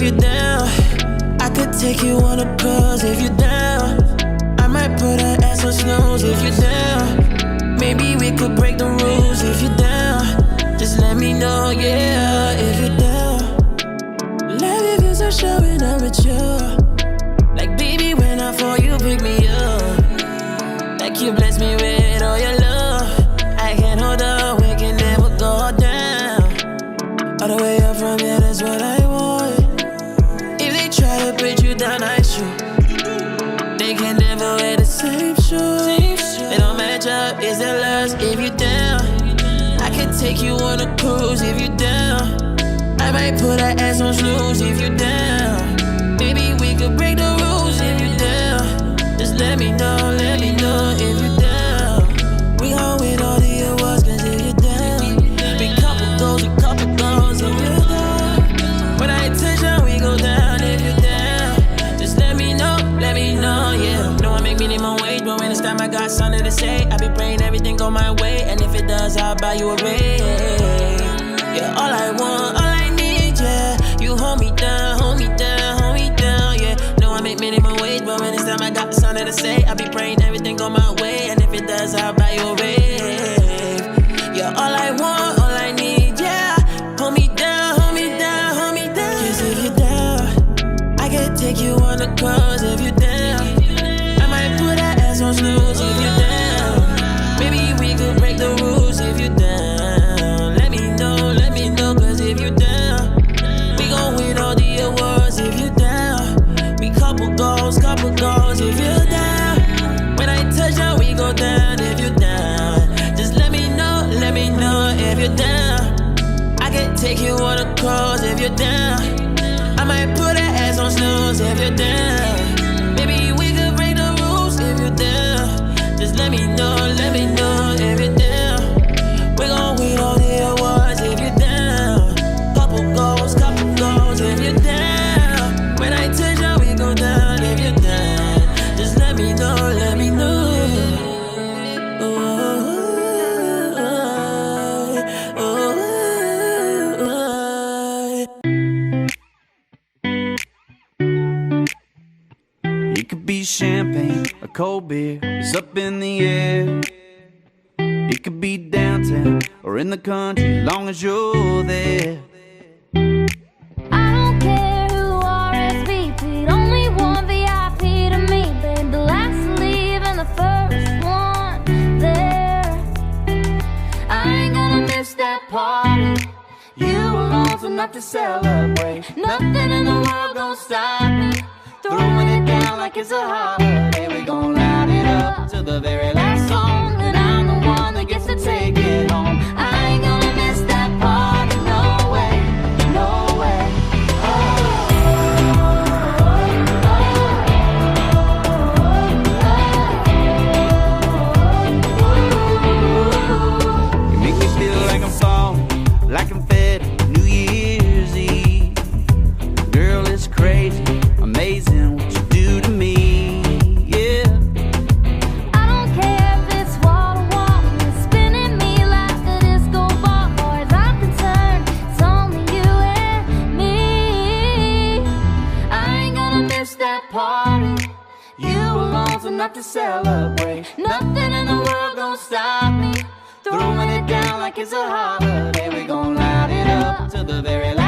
you're down, I could take you on a cruise if you're down. I might put her ass on snooze if you're down. Maybe we could break the rules if you're down. Just let me know, yeah, if you're down. Love if you're so showing up with you. Like baby, when I fall, you pick me up. Like you bless me with all your love. I can't hold up, we can never go down. All the way up from here, that's what I want. If they try to put you down, I shoot. They can never wear the same shoes. They don't match up, it's their lust if you down. I can take you on a cruise if you down. I might put her ass on snooze if you down. Maybe we could break the rules if you down. Just let me know if you down. We gon' win all the awards cause if you down. We couple goals if you down. When I touch down, we go down if you down. Just let me know, yeah. No one make me minimum wage, but when it's time I got something to say. I be praying everything go my way, and if it does, I'll buy you a ring. Yeah, all I want, all I need, yeah. You hold me down, yeah. No one make minimum wage, but when it's time I got something to say. I be praying everything go my way, and if it does, I'll buy you a ring. Yeah, all I want, all I need, yeah. Hold me down. Cause if you're down, I can take you on a cruise if you're down. I might put that ass on snooze if you're down. Maybe we could break the rules if you're down. Let me know, cause if you're down, we gon' win all the awards if you're down. We couple goals if you're down. When I touch down, we go down if you're down. Just let me know if you're down. I can take you on a cruise if you're down. I might put that ass on snooze if you're down. Maybe we could break the rules if you're down. Just let me know if you're down. We gon' win all the awards if you're down. Couple goals if you're down. When I touch down, we go down if you're down. Just let me know. It could be champagne or cold beer, it's up in the air. It could be downtown or in the country, as long as you're there. I don't care who RSVP'd, only one VIP to me, babe. The last to leave and the first one there. I ain't gonna miss that party. You alone's enough to celebrate. Nothing in the world gonna stop me. Throwing it down like it's a holiday. We gon' light it up to the very last song, and I'm the one that gets to take it home. I ain't gonna miss that party, no way. You make me feel like I'm falling, like I'm fed New Year's Eve. Girl, it's crazy, amazing what you do to me, yeah. I don't care if it's wall to wall, you're spinning me like a disco ball. Far as I'm concerned, it's only you and me. I ain't gonna miss that party. You alone's enough to celebrate. Nothing in the world gonna stop me. Throwing it down like it's a holiday. We gon' light it up to the very last.